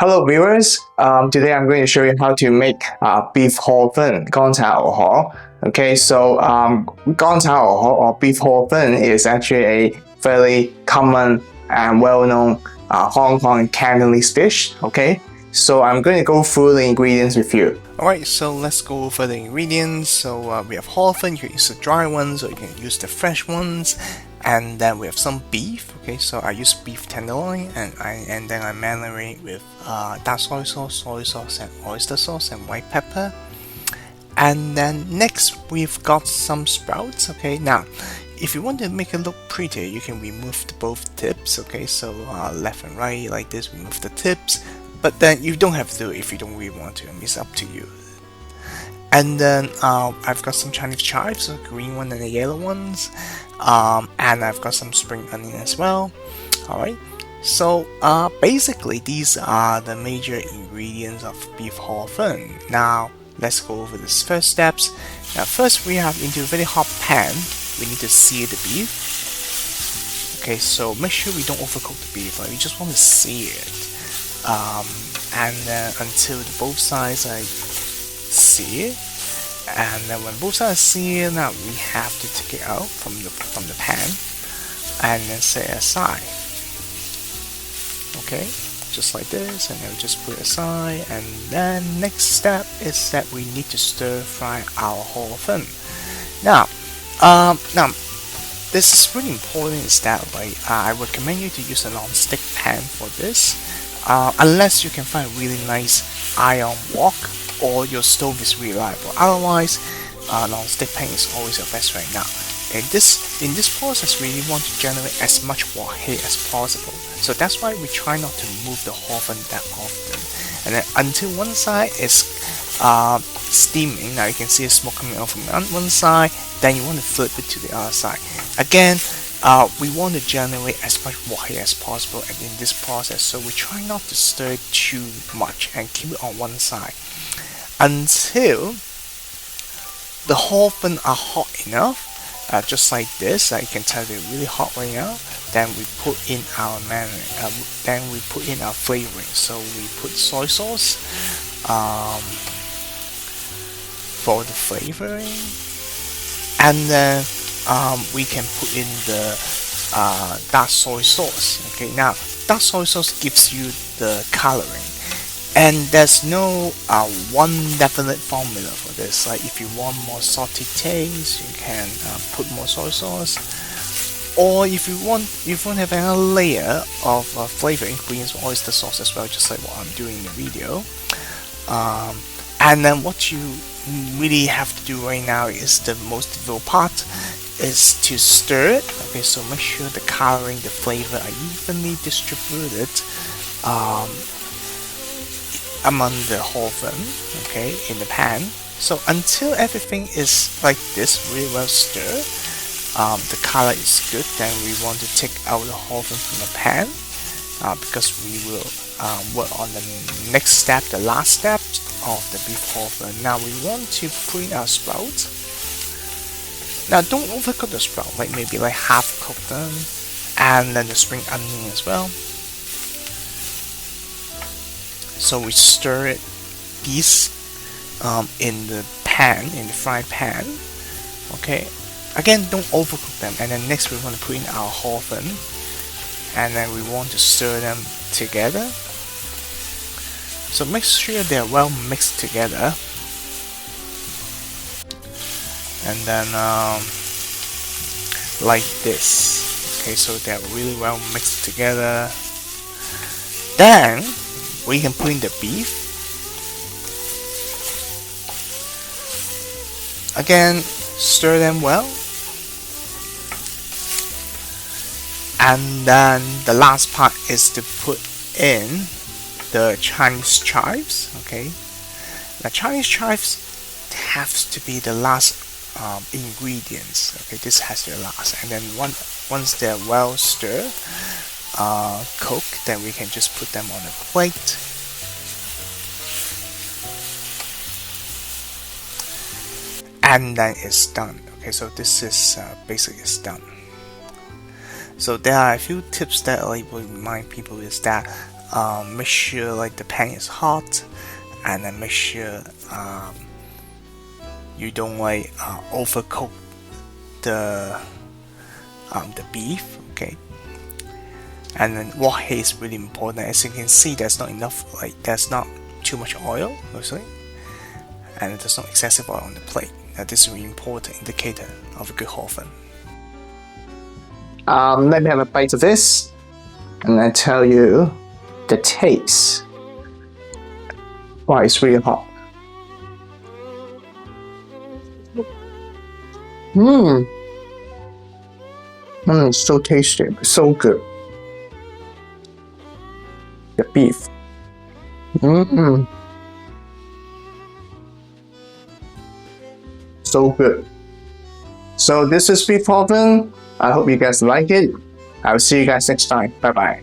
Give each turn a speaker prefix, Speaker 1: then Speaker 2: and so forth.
Speaker 1: Hello viewers, today I'm going to show you how to make beef 河粉 乾炒牛河. Okay, so 乾炒牛河 or beef 河粉 is actually a fairly common and well-known Hong Kong and Cantonese dish. Okay, so I'm going to go through the ingredients with you.
Speaker 2: Alright, so let's go over the ingredients. So we have 河粉, you can use the dry ones or you can use the fresh ones. And then we have some beef. Okay, so I use beef tenderloin and then I marinate with dark soy sauce, and oyster sauce and white pepper. And then next we've got some sprouts. Okay, now if you want to make it look prettier, you can remove both tips. Okay, so left and right like this, remove the tips. But then you don't have to do it if you don't really want to. I mean, it's up to you. And then I've got some Chinese chives, the green one and the yellow ones. And I've got some spring onion as well. Alright, so basically these are the major ingredients of beef 河粉. Now let's go over the first steps. Now first we have into a very hot pan. We need to sear the beef. Okay, so make sure we don't overcook the beef. We just want to sear it. And until both sides are seared. And then when both sides are seared, now we have to take it out from the pan and then set it aside. Okay, just like this, and then we just put it aside. And then next step is that we need to stir fry our 河粉. Now this is really important is that I recommend you to use a non-stick pan for this, unless you can find a really nice iron wok or your stove is reliable. Otherwise, non-stick pan is always your best right now. In this process, we really want to generate as much heat as possible. So that's why we try not to move the 河粉 that often. And then until one side is steaming. Now you can see the smoke coming out from one side. Then you want to flip it to the other side. Again, we want to generate as much heat as possible in this process. So we try not to stir it too much and keep it on one side until the 河粉are hot enough, just like this. You can tell they're really hot right now. Then we put in our then we put in our flavoring. So we put soy sauce for the flavoring, and then we can put in the dark soy sauce. Okay, now dark soy sauce gives you the coloring. And there's no one definite formula for this. Like if you want more salty taste, you can put more soy sauce. Or if you want to have another layer of flavor ingredients, oyster sauce as well, just like what I'm doing in the video. And then what you really have to do right now is the most difficult part, is to stir it. Okay, so make sure the coloring, the flavor are evenly distributed among the 河粉, okay, in the pan. So until everything is like this, really well stirred, the color is good, then we want to take out the 河粉from the pan, because we will work on the next step, the last step of the beef 河粉. Now we want to put in our sprouts. Now don't overcook the sprout, maybe half cook them, and then the spring onion as well. So we stir these in the pan, in the frying pan. Okay, again, don't overcook them. And then next we want to put in our 河粉, and then we want to stir them together. So make sure they're well mixed together. And then like this. Okay, so they're really well mixed together. Then we can put in the beef. Again, stir them well. And then the last part is to put in the Chinese chives. Okay, the Chinese chives has to be the last ingredients. Okay, this has to be the last. And then once they're well stirred, cooked, then we can just put them on a plate. And then it's done. Okay, so this is basically it's done. So there are a few tips that I will remind people is that make sure like the pan is hot, and then make sure you don't like overcook the beef. Okay, and then what is really important. As you can see, there's not enough, like there's not too much oil, obviously, and there's not excessive oil on the plate. Now this is a really important indicator of a good Hor Fun.
Speaker 1: Let me have a bite of this, and I tell you the taste. Wow, it's really hot. So tasty, so good. The beef. So good. So this is beef Hor Fun. I hope you guys like it. I will see you guys next time. Bye bye.